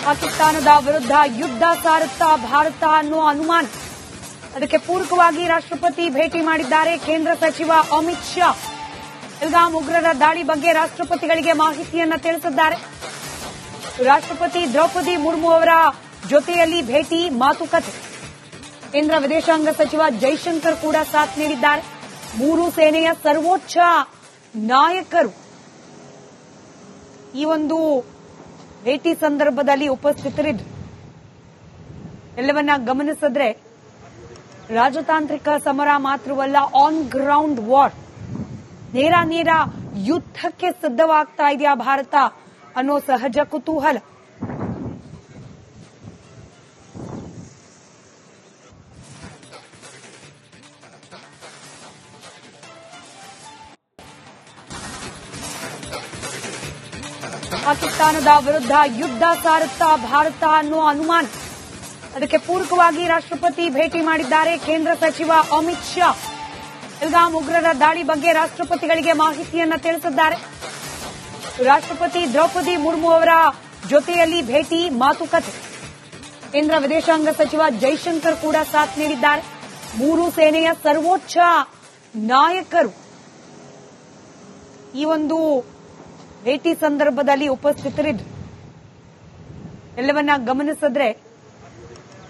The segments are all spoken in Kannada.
ಪಾಕಿಸ್ತಾನದ ವಿರುದ್ಧ ಯುದ್ಧ ಸಾರುತ್ತಾ ಭಾರತ ಅನ್ನೋ ಅನುಮಾನ. ಅದಕ್ಕೆ ಪೂರಕವಾಗಿ ರಾಷ್ಟ್ರಪತಿ ಭೇಟಿ ಮಾಡಿದ್ದಾರೆ ಕೇಂದ್ರ ಸಚಿವ ಅಮಿತ್ ಶಾ. ಪಹಲ್ಗಾಮ್ ಉಗ್ರರ ದಾಳಿ ಬಗ್ಗೆ ರಾಷ್ಟ್ರಪತಿಗಳಿಗೆ ಮಾಹಿತಿಯನ್ನ ತಿಳಿಸಿದ್ದಾರೆ. ರಾಷ್ಟ್ರಪತಿ ದ್ರೌಪದಿ ಮುರ್ಮು ಅವರ ಜೊತೆಯಲ್ಲಿ ಭೇಟಿ, ಮಾತುಕತೆ. ಕೇಂದ್ರ ವಿದೇಶಾಂಗ ಸಚಿವ ಜೈಶಂಕರ್ ಕೂಡ ಸಾಥ್ ನೀಡಿದ್ದಾರೆ. ಮೂರು ಸೇನೆಯ ಸರ್ವೋಚ್ಚ ನಾಯಕರು ಈ ಒಂದು ಭೇಟಿ ಸಂದರ್ಭದಲ್ಲಿ ಉಪಸ್ಥಿತರಿದ್ದರು. ಎಲ್ಲವನ್ನ ಗಮನಿಸಿದ್ರೆ ರಾಜತಾಂತ್ರಿಕ ಸಮರ ಮಾತ್ರವಲ್ಲ, ಆನ್ ಗ್ರೌಂಡ್ ವಾರ್, ನೇರ ಯುದ್ಧಕ್ಕೆ ಸಿದ್ಧವಾಗ್ತಾ ಇದೆಯಾ ಭಾರತ ಅನ್ನೋ ಸಹಜ ಕುತೂಹಲ. ಪಾಕಿಸ್ತಾನದ ವಿರುದ್ಧ ಯುದ್ಧ ಸಾರುತ್ತಾ ಭಾರತ ಅನ್ನೋ ಅನುಮಾನ. ಅದಕ್ಕೆ ಪೂರಕವಾಗಿ ರಾಷ್ಟ್ರಪತಿ ಭೇಟಿ ಮಾಡಿದ್ದಾರೆ ಕೇಂದ್ರ ಸಚಿವ ಅಮಿತ್ ಶಾ. ಪಹಲ್ಗಾಮ್ ಉಗ್ರರ ದಾಳಿ ಬಗ್ಗೆ ರಾಷ್ಟ್ರಪತಿಗಳಿಗೆ ಮಾಹಿತಿಯನ್ನ ತಿಳಿಸಿದ್ದಾರೆ. ರಾಷ್ಟ್ರಪತಿ ದ್ರೌಪದಿ ಮುರ್ಮು ಅವರ ಜೊತೆಯಲ್ಲಿ ಭೇಟಿ, ಮಾತುಕತೆ. ಕೇಂದ್ರ ವಿದೇಶಾಂಗ ಸಚಿವ ಜೈಶಂಕರ್ ಕೂಡ ಸಾಥ್ ನೀಡಿದ್ದಾರೆ. ಮೂರು ಸೇನೆಯ ಸರ್ವೋಚ್ಚ ನಾಯಕರು ಈ ಒಂದು ಭೇಟಿ ಸಂದರ್ಭದಲ್ಲಿ ಉಪಸ್ಥಿತರಿದ್ದರು. ಎಲ್ಲವನ್ನ ಗಮನಿಸಿದ್ರೆ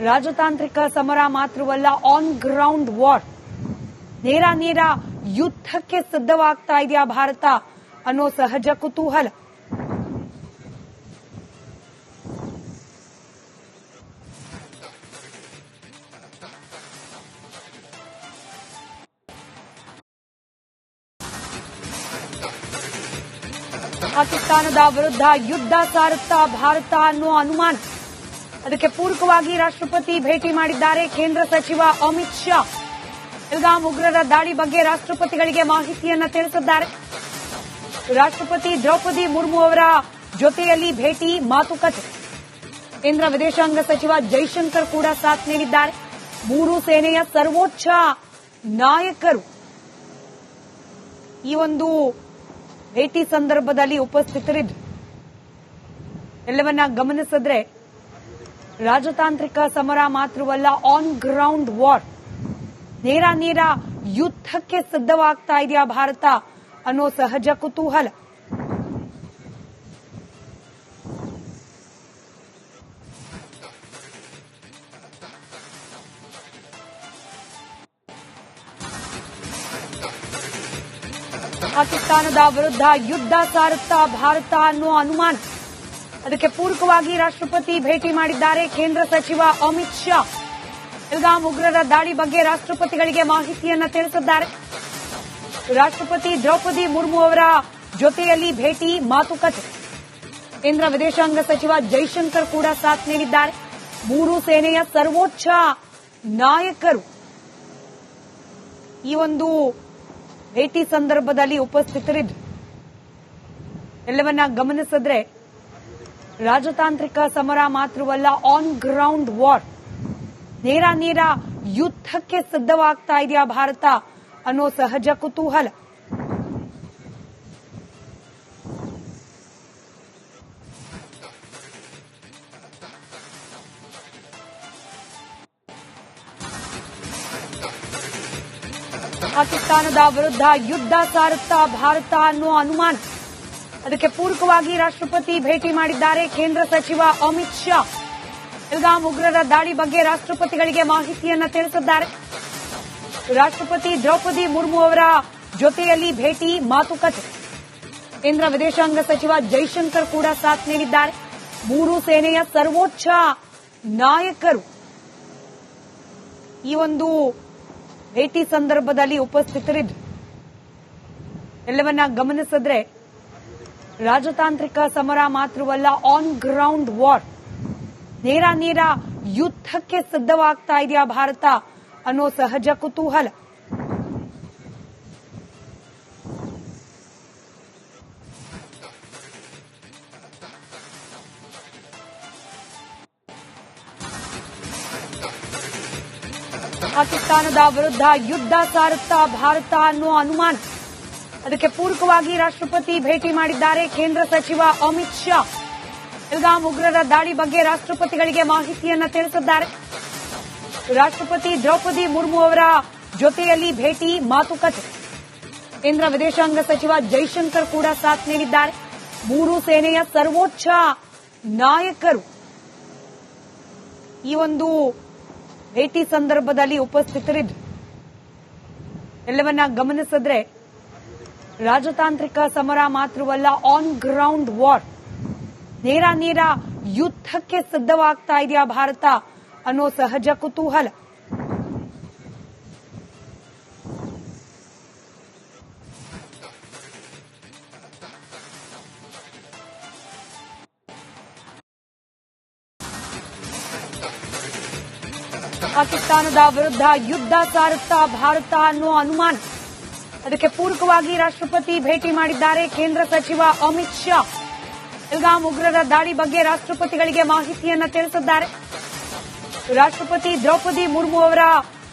ರಾಜತಾಂತ್ರಿಕ ಸಮರ ಮಾತ್ರವಲ್ಲ, ಆನ್ ಗ್ರೌಂಡ್ ವಾರ್, ನೇರ ಯುದ್ಧಕ್ಕೆ ಸಿದ್ಧವಾಗ್ತಾ ಇದೆಯಾ ಭಾರತ ಅನ್ನೋ ಸಹಜ ಕುತೂಹಲ. ಪಾಕಿಸ್ತಾನದ ವಿರುದ್ಧ ಯುದ್ಧ ಸಾರುತ್ತಾ ಭಾರತ ಅನ್ನೋ ಅನುಮಾನ. ಅದಕ್ಕೆ ಪೂರಕವಾಗಿ ರಾಷ್ಟ್ರಪತಿ ಭೇಟಿ ಮಾಡಿದ್ದಾರೆ ಕೇಂದ್ರ ಸಚಿವ ಅಮಿತ್ ಶಾ. ಪಹಲ್ಗಾಮ್ ಉಗ್ರರ ದಾಳಿ ಬಗ್ಗೆ ರಾಷ್ಟ್ರಪತಿಗಳಿಗೆ ಮಾಹಿತಿಯನ್ನ ತಿಳಿಸಿದ್ದಾರೆ. ರಾಷ್ಟ್ರಪತಿ ದ್ರೌಪದಿ ಮುರ್ಮು ಅವರ ಜೊತೆಯಲ್ಲಿ ಭೇಟಿ, ಮಾತುಕತೆ. ಕೇಂದ್ರ ವಿದೇಶಾಂಗ ಸಚಿವ ಜೈಶಂಕರ್ ಕೂಡ ಸಾಥ್ ನೀಡಿದ್ದಾರೆ. ಮೂರು ಸೇನೆಯ ಸರ್ವೋಚ್ಚ ನಾಯಕರು ಈ ಒಂದು ಭೇಟಿ ಸಂದರ್ಭದಲ್ಲಿ ಉಪಸ್ಥಿತರಿದ್ದರು. ಎಲ್ಲವನ್ನ ಗಮನಿಸಿದ್ರೆ ರಾಜತಾಂತ್ರಿಕ ಸಮರ ಮಾತ್ರವಲ್ಲ, ಆನ್ ಗ್ರೌಂಡ್ ವಾರ್, ನೇರ ಯುದ್ಧಕ್ಕೆ ಸಿದ್ಧವಾಗ್ತಾ ಇದೆಯಾ ಭಾರತ ಅನ್ನೋ ಸಹಜ ಕುತೂಹಲ. ಪಾಕಿಸ್ತಾನದ ವಿರುದ್ಧ ಯುದ್ಧ ಸಾರುತ್ತಾ ಭಾರತ ಅನ್ನೋ ಅನುಮಾನ. ಅದಕ್ಕೆ ಪೂರಕವಾಗಿ ರಾಷ್ಟ್ರಪತಿ ಭೇಟಿ ಮಾಡಿದ್ದಾರೆ ಕೇಂದ್ರ ಸಚಿವ ಅಮಿತ್ ಶಾ. ಪಹಲ್ಗಾಮ್ ಉಗ್ರರ ದಾಳಿ ಬಗ್ಗೆ ರಾಷ್ಟ್ರಪತಿಗಳಿಗೆ ಮಾಹಿತಿಯನ್ನ ತಿಳಿಸಿದ್ದಾರೆ. ರಾಷ್ಟ್ರಪತಿ ದ್ರೌಪದಿ ಮುರ್ಮು ಅವರ ಜೊತೆಯಲ್ಲಿ ಭೇಟಿ, ಮಾತುಕತೆ. ಕೇಂದ್ರ ವಿದೇಶಾಂಗ ಸಚಿವ ಜೈಶಂಕರ್ ಕೂಡ ಸಾಥ್ ನೀಡಿದ್ದಾರೆ. ಮೂರು ಸೇನೆಯ ಸರ್ವೋಚ್ಚ ನಾಯಕರು ಈ ಒಂದು ಭೇಟಿ ಸಂದರ್ಭದಲ್ಲಿ ಉಪಸ್ಥಿತರಿದ್ದರು. ಎಲ್ಲವನ್ನ ಗಮನಿಸಿದ್ರೆ ರಾಜತಾಂತ್ರಿಕ ಸಮರ ಮಾತ್ರವಲ್ಲ, ಆನ್ ಗ್ರೌಂಡ್ ವಾರ್, ನೇರ ಯುದ್ಧಕ್ಕೆ ಸಿದ್ಧವಾಗ್ತಾ ಇದೆಯಾ ಭಾರತ ಅನ್ನೋ ಸಹಜ ಕುತೂಹಲ. ಪಾಕಿಸ್ತಾನದ ವಿರುದ್ಧ ಯುದ್ಧ ಸಾರುತ್ತಾ ಭಾರತ ಅನ್ನೋ ಅನುಮಾನ. ಅದಕ್ಕೆ ಪೂರಕವಾಗಿ ರಾಷ್ಟ್ರಪತಿ ಭೇಟಿ ಮಾಡಿದ್ದಾರೆ ಕೇಂದ್ರ ಸಚಿವ ಅಮಿತ್ ಶಾ. ಪಹಲ್ಗಾಮ್ ಉಗ್ರರ ದಾಳಿ ಬಗ್ಗೆ ರಾಷ್ಟ್ರಪತಿಗಳಿಗೆ ಮಾಹಿತಿಯನ್ನ ತಿಳಿಸಿದ್ದಾರೆ. ರಾಷ್ಟ್ರಪತಿ ದ್ರೌಪದಿ ಮುರ್ಮು ಅವರ ಜೊತೆಯಲ್ಲಿ ಭೇಟಿ, ಮಾತುಕತೆ. ಕೇಂದ್ರ ವಿದೇಶಾಂಗ ಸಚಿವ ಜೈಶಂಕರ್ ಕೂಡ ಸಾಥ್ ನೀಡಿದ್ದಾರೆ. ಮೂರು ಸೇನೆಯ ಸರ್ವೋಚ್ಚ ನಾಯಕರು ಈ ಒಂದು ಭೇಟಿ ಸಂದರ್ಭದಲ್ಲಿ ಉಪಸ್ಥಿತರಿದ್ದರು. ಎಲ್ಲವನ್ನ ಗಮನಿಸಿದ್ರೆ ರಾಜತಾಂತ್ರಿಕ ಸಮರ ಮಾತ್ರವಲ್ಲ, ಆನ್ ಗ್ರೌಂಡ್ ವಾರ್, ನೇರ ಯುದ್ಧಕ್ಕೆ ಸಿದ್ಧವಾಗ್ತಾ ಇದೆಯಾ ಭಾರತ ಅನ್ನೋ ಸಹಜ ಕುತೂಹಲ. ಪಾಕಿಸ್ತಾನದ ವಿರುದ್ಧ ಯುದ್ಧ ಸಾರುತ್ತಾ ಭಾರತ ಅನ್ನೋ ಅನುಮಾನ. ಅದಕ್ಕೆ ಪೂರಕವಾಗಿ ರಾಷ್ಟ್ರಪತಿ ಭೇಟಿ ಮಾಡಿದ್ದಾರೆ ಕೇಂದ್ರ ಸಚಿವ ಅಮಿತ್ ಶಾ. ಪಹಲ್ಗಾಮ್ ಉಗ್ರರ ದಾಳಿ ಬಗ್ಗೆ ರಾಷ್ಟ್ರಪತಿಗಳಿಗೆ ಮಾಹಿತಿಯನ್ನ ತಿಳಿಸಿದ್ದಾರೆ. ರಾಷ್ಟ್ರಪತಿ ದ್ರೌಪದಿ ಮುರ್ಮು ಅವರ ಜೊತೆಯಲ್ಲಿ ಭೇಟಿ, ಮಾತುಕತೆ. ಕೇಂದ್ರ ವಿದೇಶಾಂಗ ಸಚಿವ ಜೈಶಂಕರ್ ಕೂಡ ಸಾಥ್ ನೀಡಿದ್ದಾರೆ. ಮೂರು ಸೇನೆಯ ಸರ್ವೋಚ್ಚ ನಾಯಕರು ಈ ಒಂದು ಭೇಟಿ ಸಂದರ್ಭದಲ್ಲಿ ಉಪಸ್ಥಿತರಿದ್ದರು. ಎಲ್ಲವನ್ನ ಗಮನಿಸಿದ್ರೆ ರಾಜತಾಂತ್ರಿಕ ಸಮರ ಮಾತ್ರವಲ್ಲ, ಆನ್ ಗ್ರೌಂಡ್ ವಾರ್, ನೇರ ಯುದ್ಧಕ್ಕೆ ಸಿದ್ಧವಾಗ್ತಾ ಇದೆಯಾ ಭಾರತ ಅನ್ನೋ ಸಹಜ ಕುತೂಹಲ. ಪಾಕಿಸ್ತಾನದ ವಿರುದ್ಧ ಯುದ್ಧ ಸಾರುತ್ತಾ ಭಾರತ ಅನ್ನೋ ಅನುಮಾನ. ಅದಕ್ಕೆ ಪೂರಕವಾಗಿ ರಾಷ್ಟ್ರಪತಿ ಭೇಟಿ ಮಾಡಿದ್ದಾರೆ. ಕೇಂದ್ರ ಸಚಿವ ಅಮಿತ್ ಶಾ ಪಹಲ್ಗಾಮ್ ಉಗ್ರರ ದಾಳಿ ಬಗ್ಗೆ ರಾಷ್ಟ್ರಪತಿಗಳಿಗೆ ಮಾಹಿತಿಯನ್ನ ತಿಳಿಸಿದ್ದಾರೆ. ರಾಷ್ಟ್ರಪತಿ ದ್ರೌಪದಿ ಮುರ್ಮು ಅವರ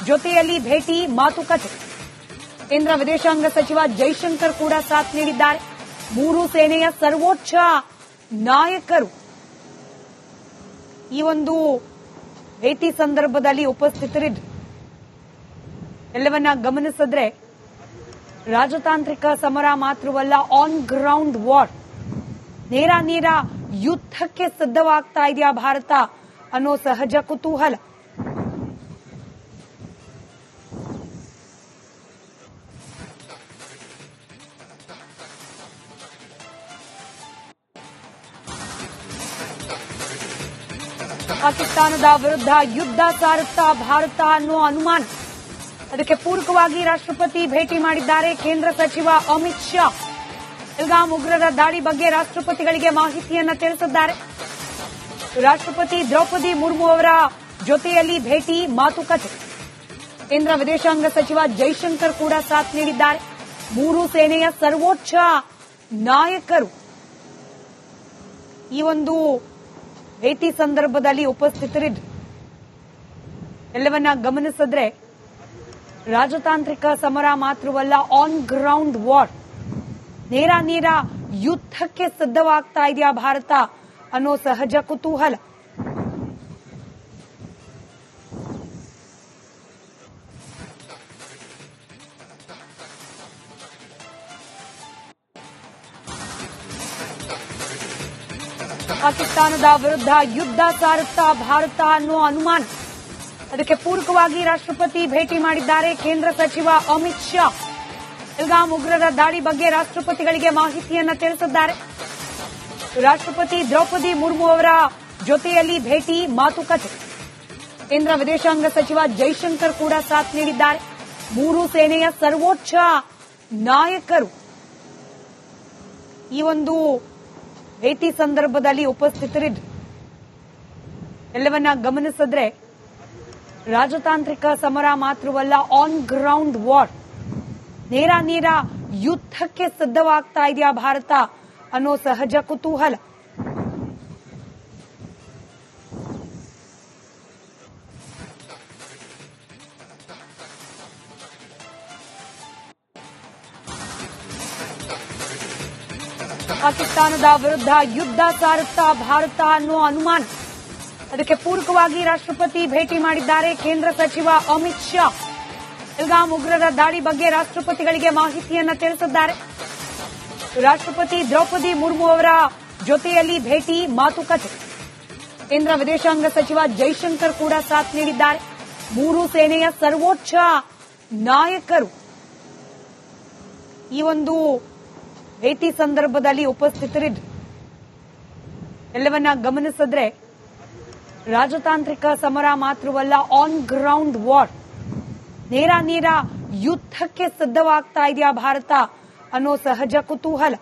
ಜೊತೆಯಲ್ಲಿ ಭೇಟಿ, ಮಾತುಕತೆ. ಕೇಂದ್ರ ವಿದೇಶಾಂಗ ಸಚಿವ ಜೈಶಂಕರ್ ಕೂಡ ಸಾಥ್ ನೀಡಿದ್ದಾರೆ. ಮೂರು ಸೇನೆಯ ಸರ್ವೋಚ್ಚ ನಾಯಕರು ಈ ಒಂದು ಭೇಟಿ ಸಂದರ್ಭದಲ್ಲಿ ಉಪಸ್ಥಿತರಿದ್ದರು. ಎಲ್ಲವನ್ನ ಗಮನಿಸಿದ್ರೆ ರಾಜತಾಂತ್ರಿಕ ಸಮರ ಮಾತ್ರವಲ್ಲ, ಆನ್ ಗ್ರೌಂಡ್ ವಾರ್, ನೇರ ಯುದ್ಧಕ್ಕೆ ಸಿದ್ಧವಾಗ್ತಾ ಇದೆಯಾ ಭಾರತ ಅನ್ನೋ ಸಹಜ ಕುತೂಹಲ. ಪಾಕಿಸ್ತಾನದ ವಿರುದ್ಧ ಯುದ್ಧ ಸಾರುತ್ತಾ ಭಾರತ ಅನ್ನೋ ಅನುಮಾನ. ಅದಕ್ಕೆ ಪೂರಕವಾಗಿ ರಾಷ್ಟ್ರಪತಿ ಭೇಟಿ ಮಾಡಿದ್ದಾರೆ. ಕೇಂದ್ರ ಸಚಿವ ಅಮಿತ್ ಶಾ ಪಹಲ್ಗಾಮ್ ಉಗ್ರರ ದಾಳಿ ಬಗ್ಗೆ ರಾಷ್ಟ್ರಪತಿಗಳಿಗೆ ಮಾಹಿತಿಯನ್ನ ತಿಳಿಸಿದ್ದಾರೆ. ರಾಷ್ಟ್ರಪತಿ ದ್ರೌಪದಿ ಮುರ್ಮು ಅವರ ಜೊತೆಯಲ್ಲಿ ಭೇಟಿ, ಮಾತುಕತೆ. ಕೇಂದ್ರ ವಿದೇಶಾಂಗ ಸಚಿವ ಜೈಶಂಕರ್ ಕೂಡ ಸಾಥ್ ನೀಡಿದ್ದಾರೆ. ಮೂರು ಸೇನೆಯ ಸರ್ವೋಚ್ಚ ನಾಯಕರು ಈ ಒಂದು ಭೇಟಿ ಸಂದರ್ಭದಲ್ಲಿ ಉಪಸ್ಥಿತರಿದ್ದರು. ಎಲ್ಲವನ್ನ ಗಮನಿಸಿದ್ರೆ ರಾಜತಾಂತ್ರಿಕ ಸಮರ ಮಾತ್ರವಲ್ಲ, ಆನ್ ಗ್ರೌಂಡ್ ವಾರ್, ನೇರ ಯುದ್ಧಕ್ಕೆ ಸಿದ್ಧವಾಗ್ತಾ ಇದೆಯಾ ಭಾರತ ಅನ್ನೋ ಸಹಜ ಕುತೂಹಲ. ಪಾಕಿಸ್ತಾನದ ವಿರುದ್ಧ ಯುದ್ಧ ಸಾರುತ್ತಾ ಭಾರತ ಅನ್ನೋ ಅನುಮಾನ. ಅದಕ್ಕೆ ಪೂರಕವಾಗಿ ರಾಷ್ಟ್ರಪತಿ ಭೇಟಿ ಮಾಡಿದ್ದಾರೆ. ಕೇಂದ್ರ ಸಚಿವ ಅಮಿತ್ ಶಾ ಪಹಲ್ಗಾಮ್ ಉಗ್ರರ ದಾಳಿ ಬಗ್ಗೆ ರಾಷ್ಟ್ರಪತಿಗಳಿಗೆ ಮಾಹಿತಿಯನ್ನ ತಿಳಿಸಿದ್ದಾರೆ. ರಾಷ್ಟ್ರಪತಿ ದ್ರೌಪದಿ ಮುರ್ಮು ಅವರ ಜೊತೆಯಲ್ಲಿ ಭೇಟಿ, ಮಾತುಕತೆ. ಕೇಂದ್ರ ವಿದೇಶಾಂಗ ಸಚಿವ ಜೈಶಂಕರ್ ಕೂಡ ಸಾಥ್ ನೀಡಿದ್ದಾರೆ. ಮೂರು ಸೇನೆಯ ಸರ್ವೋಚ್ಚ ನಾಯಕರು ಈ ಒಂದು ಭೇಟಿ ಸಂದರ್ಭದಲ್ಲಿ ಉಪಸ್ಥಿತರಿದ್ದರು. ಎಲ್ಲವನ್ನ ಗಮನಿಸಿದ್ರೆ ರಾಜತಾಂತ್ರಿಕ ಸಮರ ಮಾತ್ರವಲ್ಲ, ಆನ್ ಗ್ರೌಂಡ್ ವಾರ್, ನೇರ ಯುದ್ಧಕ್ಕೆ ಸಿದ್ಧವಾಗ್ತಾ ಇದೆಯಾ ಭಾರತ ಅನ್ನೋ ಸಹಜ ಕುತೂಹಲ. ಪಾಕಿಸ್ತಾನದ ವಿರುದ್ಧ ಯುದ್ಧ ಸಾರುತ್ತಾ ಭಾರತ ಅನ್ನೋ ಅನುಮಾನ. ಅದಕ್ಕೆ ಪೂರಕವಾಗಿ ರಾಷ್ಟ್ರಪತಿ ಭೇಟಿ ಮಾಡಿದ್ದಾರೆ. ಕೇಂದ್ರ ಸಚಿವ ಅಮಿತ್ ಶಾ ಪಹಲ್ಗಾಮ್ ಉಗ್ರರ ದಾಳಿ ಬಗ್ಗೆ ರಾಷ್ಟ್ರಪತಿಗಳಿಗೆ ಮಾಹಿತಿಯನ್ನ ತಿಳಿಸಿದ್ದಾರೆ. ರಾಷ್ಟ್ರಪತಿ ದ್ರೌಪದಿ ಮುರ್ಮು ಅವರ ಜೊತೆಯಲ್ಲಿ ಭೇಟಿ, ಮಾತುಕತೆ. ಕೇಂದ್ರ ವಿದೇಶಾಂಗ ಸಚಿವ ಜೈಶಂಕರ್ ಕೂಡ ಸಾಥ್ ನೀಡಿದ್ದಾರೆ. ಮೂರು ಸೇನೆಯ ಸರ್ವೋಚ್ಚ ನಾಯಕರು ಈ ಒಂದು ಭೇಟಿ ಸಂದರ್ಭದಲ್ಲಿ ಉಪಸ್ಥಿತರಿದ್ದರು. ಎಲ್ಲವನ್ನ ಗಮನಿಸಿದ್ರೆ ರಾಜತಾಂತ್ರಿಕ ಸಮರ ಮಾತ್ರವಲ್ಲ, ಆನ್ ಗ್ರೌಂಡ್ ವಾರ್, ನೇರ ಯುದ್ಧಕ್ಕೆ ಸಿದ್ಧವಾಗ್ತಾ ಇದೆಯಾ ಭಾರತ ಅನ್ನೋ ಸಹಜ ಕುತೂಹಲ.